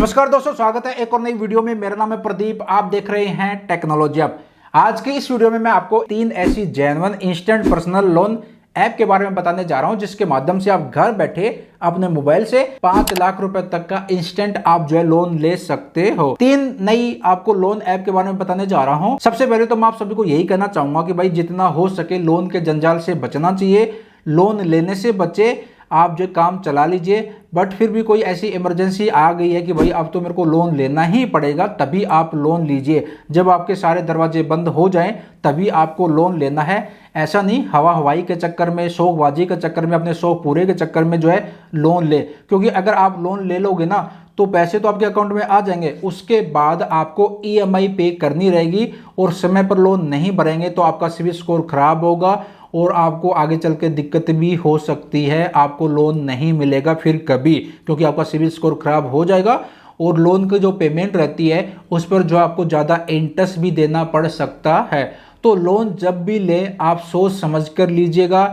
नमस्कार दोस्तों, स्वागत है एक और नई वीडियो में। मेरा नाम है प्रदीप, आप देख रहे हैं टेक्नोलॉजी अब। आज की इस वीडियो में मैं आपको 3 ऐसी genuine instant personal loan app के बारे में बताने जा रहा हूं, जिसके माध्यम से आप घर बैठे अपने मोबाइल से 5 लाख रुपए तक का इंस्टेंट आप जो है लोन ले सकते हो। 3 नई आपको लोन ऐप के बारे में बताने जा रहा हूं। सबसे पहले तो मैं आप सभी को यही कहना चाहूंगा कि भाई जितना हो सके लोन के जंजाल से बचना चाहिए। लोन लेने से बचे, आप जो काम चला लीजिए। बट फिर भी कोई ऐसी इमरजेंसी आ गई है कि भाई अब तो मेरे को लोन लेना ही पड़ेगा, तभी आप लोन लीजिए। जब आपके सारे दरवाजे बंद हो जाएं तभी आपको लोन लेना है। ऐसा नहीं हवा हवाई के चक्कर में, शौकबाजी के चक्कर में, अपने शौक पूरे के चक्कर में जो है लोन ले। क्योंकि अगर आप लोन ले लोगे ना तो पैसे तो आपके अकाउंट में आ जाएंगे, उसके बाद आपको ईएमआई पे करनी रहेगी और समय पर लोन नहीं भरेंगे तो आपका सिविल स्कोर खराब होगा और आपको आगे चल के दिक्कत भी हो सकती है। आपको लोन नहीं मिलेगा फिर कभी, क्योंकि आपका सिविल स्कोर खराब हो जाएगा और लोन की जो पेमेंट रहती है उस पर जो आपको ज़्यादा इंटरेस्ट भी देना पड़ सकता है। तो लोन जब भी ले आप सोच समझ कर लीजिएगा।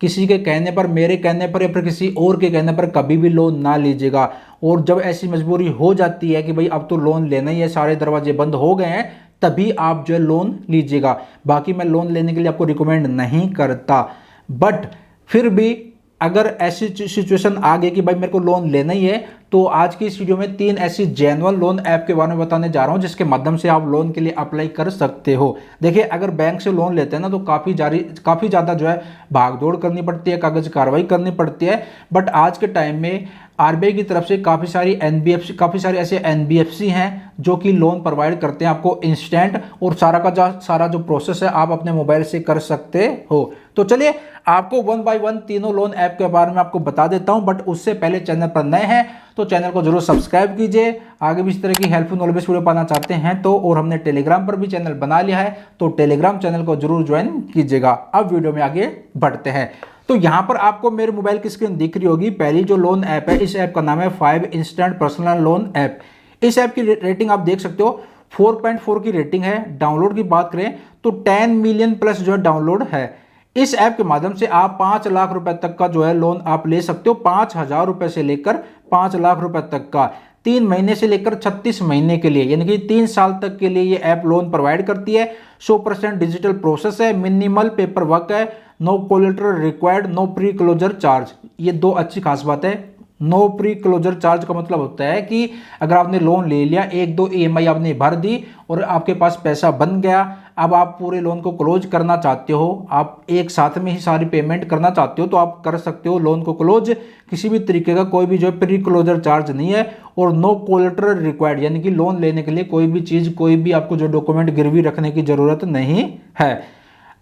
किसी के कहने पर, मेरे कहने पर या फिर किसी और के कहने पर कभी भी लोन ना लीजिएगा। और जब ऐसी मजबूरी हो जाती है कि भाई अब तो लोन लेना ही है, सारे दरवाजे बंद हो गए हैं, तभी आप जो है लोन लीजिएगा। बाकी मैं लोन लेने के लिए आपको रिकमेंड नहीं करता। बट फिर भी अगर ऐसी सिचुएशन आ गई कि भाई मेरे को लोन लेना ही है, तो आज की इस वीडियो में 3 ऐसी जेन्युइन लोन ऐप के बारे में बताने जा रहा हूं, जिसके माध्यम से आप लोन के लिए अप्लाई कर सकते हो। देखिए, अगर बैंक से लोन लेते हैं ना तो काफ़ी ज़्यादा जो है भागदौड़ करनी पड़ती है, कागज कार्रवाई करनी पड़ती है। बट आज के टाइम में आरबीआई की तरफ से काफ़ी सारे ऐसे एनबीएफसी हैं जो कि लोन प्रोवाइड करते हैं आपको इंस्टेंट, और सारा जो प्रोसेस है आप अपने मोबाइल से कर सकते हो। तो चलिए आपको 1 बाय 1 तीनों लोन ऐप के बारे में आपको बता देता हूं। बट उससे पहले चैनल पर नए हैं तो चैनल को जरूर सब्सक्राइब कीजिए। आगे भी इस तरह की हेल्पफुल नॉलेज वीडियो पाना चाहते हैं तो, और हमने टेलीग्राम पर भी चैनल बना लिया है तो टेलीग्राम चैनल को जरूर ज्वाइन कीजिएगा। अब वीडियो में आगे बढ़ते हैं। तो यहाँ पर आपको मेरे मोबाइल की स्क्रीन दिख रही होगी। पहली जो लोन ऐप है, इस ऐप का नाम है 5 इंस्टेंट पर्सनल लोन ऐप। इस ऐप की रेटिंग आप देख सकते हो, 4.4 की रेटिंग है। डाउनलोड की बात करें तो 10 मिलियन प्लस जो है डाउनलोड है। इस ऐप के माध्यम से आप 5 लाख रुपए तक का जो है लोन आप ले सकते हो। 5,000 रुपए से लेकर 5 लाख रुपए तक का, 3 महीने से लेकर 36 महीने के लिए, यानी कि 3 साल तक के लिए ये ऐप लोन प्रोवाइड करती है। 100% डिजिटल प्रोसेस है, मिनिमल पेपर वर्क है, no collateral required, no pre closure charge. ये 2 अच्छी खास बात है। नो प्री क्लोजर चार्ज का मतलब होता है कि अगर आपने लोन ले लिया, 1-2 ईएमआई आपने भर दी और आपके पास पैसा बन गया, अब आप पूरे लोन को क्लोज करना चाहते हो, आप एक साथ में ही सारी पेमेंट करना चाहते हो तो आप कर सकते हो लोन को क्लोज। किसी भी तरीके का कोई भी जो है प्री क्लोजर चार्ज नहीं है। और नो कोलेटरल रिक्वायर्ड, यानी कि लोन लेने के लिए कोई भी चीज़, कोई भी आपको जो डॉक्यूमेंट गिरवी रखने की ज़रूरत नहीं है।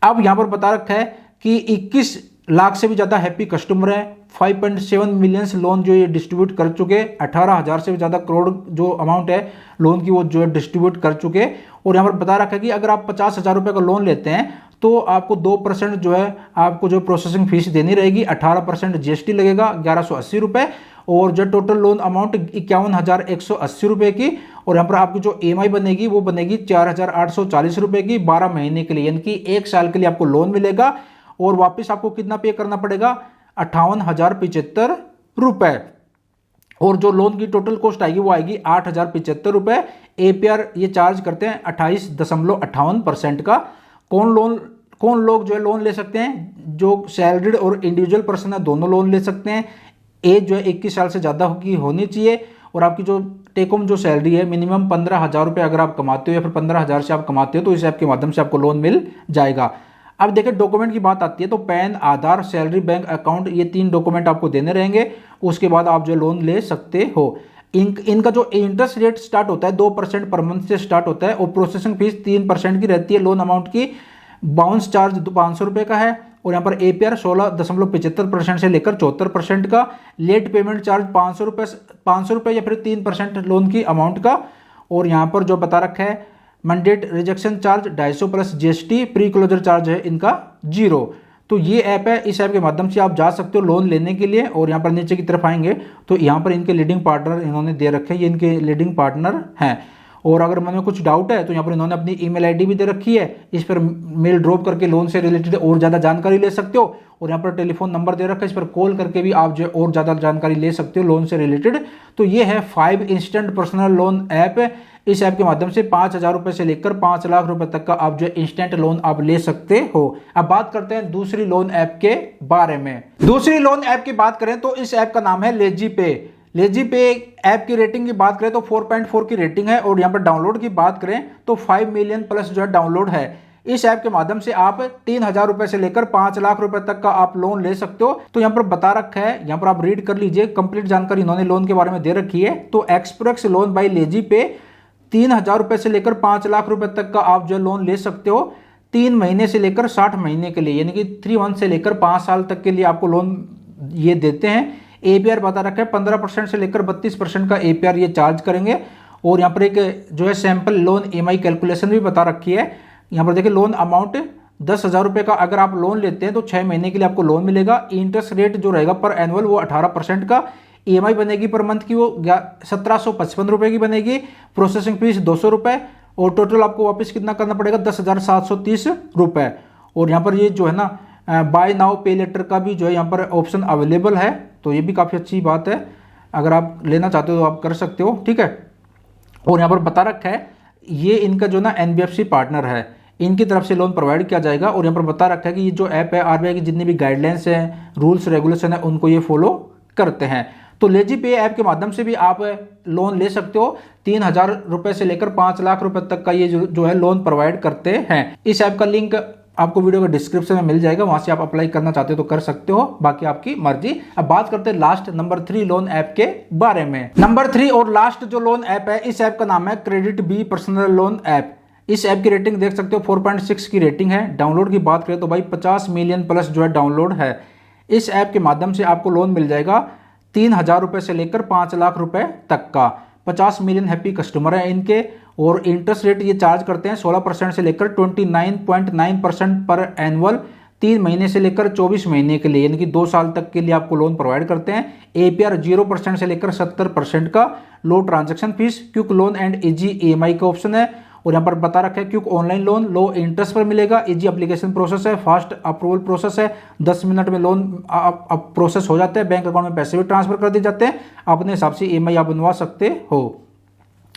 अब यहाँ पर बता रखा है कि 21 लाख से भी ज़्यादा हैप्पी कस्टमर हैं। 5.7 मिलियंस लोन जो ये डिस्ट्रीब्यूट कर चुके, 18,000 से भी ज़्यादा करोड़ जो अमाउंट है लोन की वो जो है डिस्ट्रीब्यूट कर चुके। और यहाँ पर बता रखा है कि अगर आप 50,000 रुपये का लोन लेते हैं तो आपको 2% जो है आपको जो प्रोसेसिंग फीस देनी रहेगी। 18% जीएसटी लगेगा, 1180 रुपये। और जो टोटल लोन अमाउंट 51,180 रुपये की। और यहाँ पर आपकी जो ईएमआई बनेगी वो बनेगी 4,840 रुपये की 12 महीने के लिए, यानी कि 1 साल के लिए आपको लोन मिलेगा। और वापस आपको कितना पे करना पड़ेगा? 58,075 रुपये। और जो लोन की टोटल कॉस्ट आएगी वो आएगी 8,075 रुपये। एपीआर ये चार्ज करते हैं 28.58% का। कौन लोग जो है लोन ले सकते हैं? जो सैलरीड और इंडिविजुअल पर्सन है दोनों लोन ले सकते हैं। एज जो है 21 साल से ज़्यादा की होनी चाहिए। और आपकी जो टेक होम जो सैलरी है मिनिमम 15,000 रुपये अगर आप कमाते हो या फिर 15,000 से आप कमाते हो तो इस ऐप के माध्यम से आपको लोन मिल जाएगा। अब देखिए डॉक्यूमेंट की बात आती है तो पैन, आधार, सैलरी, बैंक अकाउंट, ये 3 डॉक्यूमेंट आपको देने रहेंगे। उसके बाद आप जो लोन ले सकते हो। इनका जो इंटरेस्ट रेट स्टार्ट होता है 2% पर मंथ से स्टार्ट होता है। और प्रोसेसिंग फीस 3% की रहती है लोन अमाउंट की। बाउंस चार्ज 500 रुपये का है। और यहाँ पर एपीआर 16.75% से लेकर 74% का। लेट पेमेंट चार्ज 500 रुपये या फिर 3% लोन की अमाउंट का। और यहाँ पर जो बता रखा है mandate rejection charge 250 plus GST, pre closure charge है इनका 0। तो ये ऐप है, इस ऐप के माध्यम से आप जा सकते हो लोन लेने के लिए। और यहाँ पर नीचे की तरफ आएंगे तो यहाँ पर इनके लीडिंग पार्टनर इन्होंने दे रखे हैं, ये इनके लीडिंग पार्टनर हैं। और अगर मन में कुछ डाउट है तो यहाँ पर इन्होंने अपनी ईमेल आईडी भी दे रखी है, इस पर मेल ड्रॉप करके लोन से रिलेटेड और ज़्यादा जानकारी ले सकते हो। और यहाँ पर टेलीफोन नंबर दे रखा है, इस पर कॉल करके भी आप जो और ज़्यादा जानकारी ले सकते हो लोन से रिलेटेड। तो ये है 5 इंस्टेंट पर्सनल लोन ऐप। इस ऐप के माध्यम से 5,000 रुपये से लेकर 5 लाख रुपए तक का आप जो इंस्टेंट लोन आप ले सकते हो। अब बात करते हैं दूसरी लोन ऐप के बारे में। दूसरी लोन ऐप की बात करें तो इस ऐप का नाम है लेजी पे। लेजी पे ऐप की रेटिंग की बात करें तो 4.4 की रेटिंग है और यहाँ पर डाउनलोड की बात करें तो 5 मिलियन प्लस जो है डाउनलोड है। इस ऐप के माध्यम से आप 3,000 रुपए से लेकर 5 लाख रुपए तक का आप लोन ले सकते हो। तो यहाँ पर बता रखा है, यहाँ पर आप रीड कर लीजिए, कंप्लीट जानकारी इन्होंने लोन के बारे में दे रखी है। तो एक्सप्रेस लोन बाय लेजी पे 3,000 रुपए से लेकर 5 लाख रुपए तक का आप जो लोन ले सकते हो 3 महीने से लेकर 60 महीने के लिए, यानी कि 3 मंथ से लेकर 5 साल तक के लिए आपको लोन ये देते हैं। APR बता रखा है 15% से लेकर 32% का APR ये चार्ज करेंगे। और यहाँ पर एक जो है सैंपल लोन EMI कैलकुलेशन भी बता रखी है। यहाँ पर देखिए लोन अमाउंट 10,000 रुपये का अगर आप लोन लेते हैं तो 6 महीने के लिए आपको लोन मिलेगा। इंटरेस्ट रेट जो रहेगा पर एनुअल वो 18% का। EMI बनेगी पर मंथ की वो 1,755 रुपये की बनेगी। प्रोसेसिंग फीस 200 रुपये और टोटल आपको वापस कितना करना पड़ेगा 10,730 रुपये। और यहाँ पर ये जो है ना बाय नाउ पे लेटर का भी जो है यहाँ पर ऑप्शन अवेलेबल है, तो ये भी काफ़ी अच्छी बात है। अगर आप लेना चाहते हो तो आप कर सकते हो, ठीक है। और यहाँ पर बता रखा है ये इनका जो ना NBFC पार्टनर है, इनकी तरफ से लोन प्रोवाइड किया जाएगा। और यहाँ पर बता रखा है कि ये जो ऐप है RBI की जितनी भी गाइडलाइंस हैं, रूल्स रेगुलेशन है, उनको ये फॉलो करते हैं। तो लेजी पे ऐप के माध्यम से भी आप लोन ले सकते हो। 3,000 रुपये से लेकर 5 लाख रुपए तक का ये जो है लोन प्रोवाइड करते हैं। इस ऐप का लिंक आपको वीडियो के डिस्क्रिप्शन में मिल जाएगा, वहां से आप अप्लाई करना चाहते हो तो कर सकते हो, बाकी आपकी मर्जी। अब बात करते हैं लास्ट नंबर 3 लोन ऐप के बारे में। नंबर 3 और लास्ट जो लोन ऐप है, इस ऐप का नाम है CreditBee personal loan app. इस ऐप की रेटिंग देख सकते हो 4.6 की रेटिंग है। डाउनलोड की बात करें तो भाई 50 मिलियन प्लस जो है डाउनलोड है। इस ऐप के माध्यम से आपको लोन मिल जाएगा 3,000 रुपये से लेकर 5 लाख रुपए तक का। 50 मिलियन हैप्पी कस्टमर है इनके। और इंटरेस्ट रेट ये चार्ज करते हैं 16% से लेकर 29.9% पर एनुअल, 3 महीने से लेकर 24 महीने के लिए, यानी कि 2 साल तक के लिए आपको लोन प्रोवाइड करते हैं। APR 0% से लेकर 70% का। Low transaction fees, quick loan and easy EMI का ऑप्शन है। और यहाँ पर बता रखा है quick online loan low interest पर मिलेगा। इजी एप्लीकेशन प्रोसेस है, फास्ट अप्रूवल प्रोसेस है, 10 मिनट में लोन प्रोसेस हो जाता है। बैंक अकाउंट में पैसे भी ट्रांसफर कर दिए जाते हैं, अपने हिसाब से EMI आप बनवा सकते हो।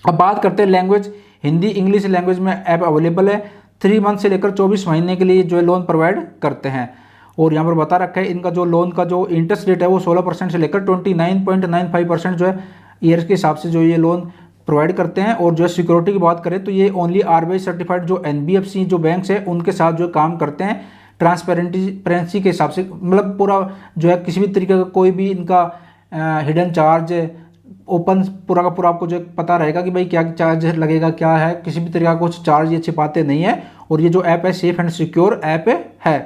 अब बात करते हैं लैंग्वेज, हिंदी इंग्लिश लैंग्वेज में ऐप अवेलेबल है। 3 मंथ से लेकर 24 महीने के लिए जो है लोन प्रोवाइड करते हैं। और यहाँ पर बता रखा है इनका जो लोन का जो इंटरेस्ट रेट है वो 16% से लेकर 29.95% जो है ईयर्स के हिसाब से जो ये लोन प्रोवाइड करते हैं। और जो है सिक्योरिटी की बात करें तो ये ओनली RBI सर्टिफाइड जो NBFC जो बैंक्स है उनके साथ जो काम करते हैं। ट्रांसपेरेंसी के हिसाब से, मतलब पूरा जो है किसी भी तरीके का कोई भी इनका हिडन चार्ज ओपन पूरा का पूरा आपको जो पता रहेगा कि भाई क्या चार्ज लगेगा, क्या है, किसी भी तरीके का कुछ चार्ज ये छिपाते नहीं है। और ये जो ऐप है सेफ एंड सिक्योर ऐप है,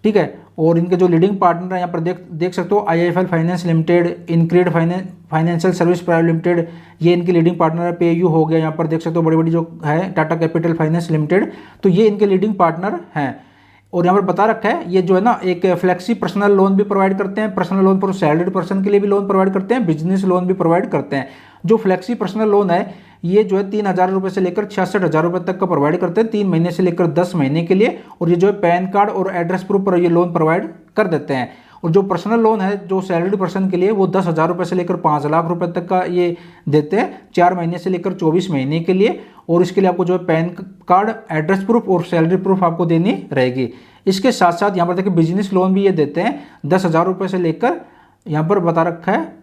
ठीक है। और इनके जो लीडिंग पार्टनर है यहाँ पर देख सकते हो IIFL finance limited, InCred financial service private limited, ये इनके लीडिंग पार्टनर है। PayU हो गया, यहाँ पर देख सकते हो बड़ी बड़ी जो है टाटा कैपिटल फाइनेंस लिमिटेड, तो ये इनके लीडिंग पार्टनर हैं। और यहाँ पर बता रखा है ये जो है ना एक फ्लेक्सी पर्सनल लोन भी प्रोवाइड करते हैं। पर्सनल लोन पर सैलरीड पर्सन के लिए भी लोन प्रोवाइड करते हैं, बिजनेस लोन भी प्रोवाइड करते हैं। जो फ्लेक्सी पर्सनल लोन है ये जो है 3,000 रुपये से लेकर 66,000 रुपये तक का प्रोवाइड करते हैं, 3 महीने से लेकर 10 महीने के लिए। और ये जो है पैन कार्ड और एड्रेस प्रूफ पर ये लोन प्रोवाइड कर देते हैं। और जो पर्सनल लोन है जो सैलरीड पर्सन के लिए वो 10,000 रुपये से लेकर 5 लाख रुपए तक का ये देते हैं, 4 महीने से लेकर 24 महीने के लिए। और इसके लिए आपको जो है पैन कार्ड, एड्रेस प्रूफ और सैलरी प्रूफ आपको देनी रहेगी। इसके साथ साथ यहाँ पर देखिए बिजनेस लोन भी ये देते हैं 10,000 रुपये से लेकर, यहाँ पर बता रखा है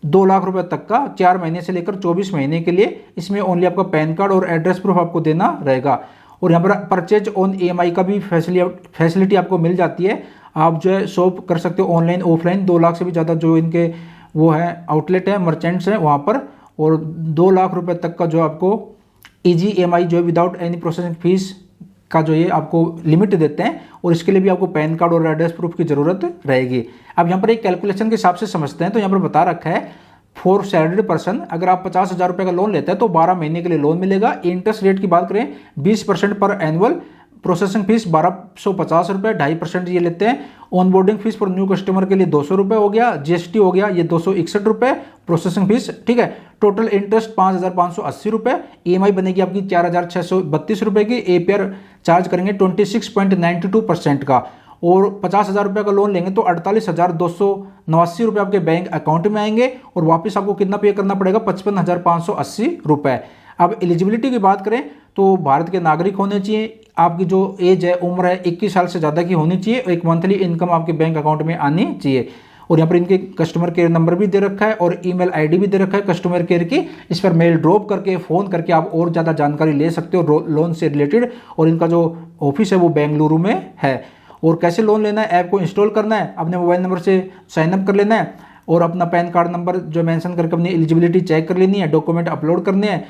2 लाख रुपए तक का, 4 महीने से लेकर 24 महीने के लिए। इसमें ओनली आपका पैन कार्ड और एड्रेस प्रूफ आपको देना रहेगा। और यहाँ पर परचेज ऑन EMI का भी फैसिलिटी आपको मिल जाती है। आप जो है शॉप कर सकते हो ऑनलाइन ऑफलाइन, 2 लाख से भी ज़्यादा जो इनके वो है आउटलेट है, मर्चेंट्स हैं वहाँ पर। और 2 लाख रुपए तक का जो आपको इजी EMI जो है विदाउट एनी प्रोसेसिंग फीस का जो ये आपको लिमिट देते हैं। और इसके लिए भी आपको पैन कार्ड और एड्रेस प्रूफ की ज़रूरत रहेगी। अब यहाँ पर एक कैलकुलेशन के हिसाब से समझते हैं। तो यहाँ पर बता रखा है फॉर सैलरीड पर्सन अगर आप 50,000 रुपये का लोन लेते हैं तो 12 महीने के लिए लोन मिलेगा। इंटरेस्ट रेट की बात करें 20% पर एनुअल, प्रोसेसिंग फीस 1250 रुपये, 2.5% ये लेते हैं। Onboarding fees for new customer के लिए 200 रुपये हो गया, जीएसटी हो गया ये 261 रुपये प्रोसेसिंग फीस, ठीक है। टोटल इंटरेस्ट 5580 रुपये, ईएमआई बनेगी आपकी 4632 रुपये की, एपीआर चार्ज करेंगे 26.92% का, और 50,000 रुपये का लोन लेंगे तो 48,289 रुपये आपके बैंक अकाउंट में आएंगे, और वापस आपको कितना पे करना पड़ेगा, 55,580 रुपये। अब एलिजिबिलिटी की बात करें तो भारत के नागरिक होने चाहिए, आपकी जो एज है, उम्र है 21 साल से ज़्यादा की होनी चाहिए, और एक मंथली इनकम आपके बैंक अकाउंट में आनी चाहिए। और यहाँ पर इनके कस्टमर केयर नंबर भी दे रखा है और ईमेल आईडी भी दे रखा है कस्टमर केयर की। इस पर मेल ड्रॉप करके, फ़ोन करके आप और ज़्यादा जानकारी ले सकते हो लोन से रिलेटेड। और इनका जो ऑफिस है वो बेंगलुरु में है। और कैसे लोन लेना है, ऐप को इंस्टॉल करना है, अपने मोबाइल नंबर से साइनअप कर लेना है, और अपना पैन कार्ड नंबर जो मेंशन करके अपनी एलिजिबिलिटी चेक कर लेनी है, डॉक्यूमेंट अपलोड करने हैं,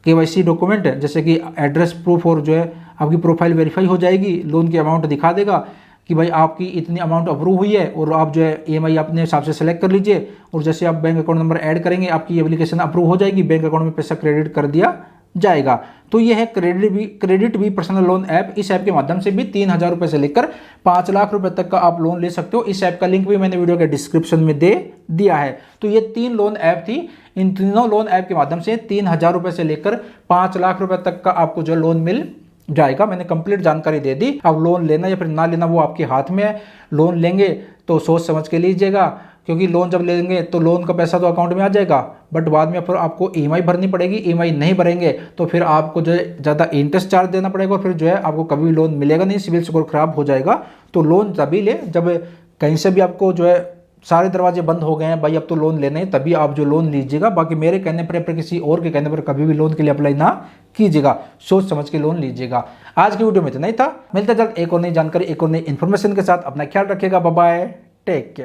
केवाईसी डॉक्यूमेंट जैसे कि एड्रेस प्रूफ, और जो है आपकी प्रोफाइल वेरीफाई हो जाएगी, लोन की अमाउंट दिखा देगा कि भाई आपकी इतनी अमाउंट अप्रूव हुई है, और आप जो है ईएमआई अपने हिसाब से सेलेक्ट कर लीजिए, और जैसे आप बैंक अकाउंट नंबर ऐड करेंगे आपकी एप्लीकेशन अप्रूव हो जाएगी, बैंक अकाउंट में पैसा क्रेडिट कर दिया जाएगा। तो ये है क्रेडिट भी पर्सनल लोन ऐप। इस ऐप के माध्यम से भी 3,000 रुपये से लेकर 5 लाख रुपए तक का आप लोन ले सकते हो। इस ऐप का लिंक भी मैंने वीडियो के डिस्क्रिप्शन में दे दिया है। तो ये 3 लोन ऐप थी। इन तीनों लोन ऐप के माध्यम से 3,000 रुपये से लेकर 5 लाख रुपए तक का आपको जो लोन मिल जाएगा। मैंने कंप्लीट जानकारी दे दी। अब लोन लेना या फिर ना लेना वो आपके हाथ में है। लोन लेंगे तो सोच समझ के लीजिएगा, क्योंकि लोन जब लेंगे तो लोन का पैसा तो अकाउंट में आ जाएगा, बट बाद में फिर आपको ईएमआई भरनी पड़ेगी। ईएमआई नहीं भरेंगे तो फिर आपको जो है ज़्यादा इंटरेस्ट चार्ज देना पड़ेगा, और फिर जो है आपको कभी भी लोन मिलेगा नहीं, सिविल स्कोर खराब हो जाएगा। तो लोन तभी ले जब कहीं से भी आपको जो है सारे दरवाजे बंद हो गए हैं, भाई अब तो लोन लेना है, तभी आप जो लोन लीजिएगा। बाकी मेरे कहने पर या फिर किसी और के कहने पर कभी भी लोन के लिए अप्लाई ना कीजिएगा, सोच समझ के लोन लीजिएगा। आज की वीडियो में इतना ही था। मिलते जल्द एक और नई जानकारी, एक और नई इन्फॉर्मेशन के साथ। अपना ख्याल रखिएगा। Bye bye, take care.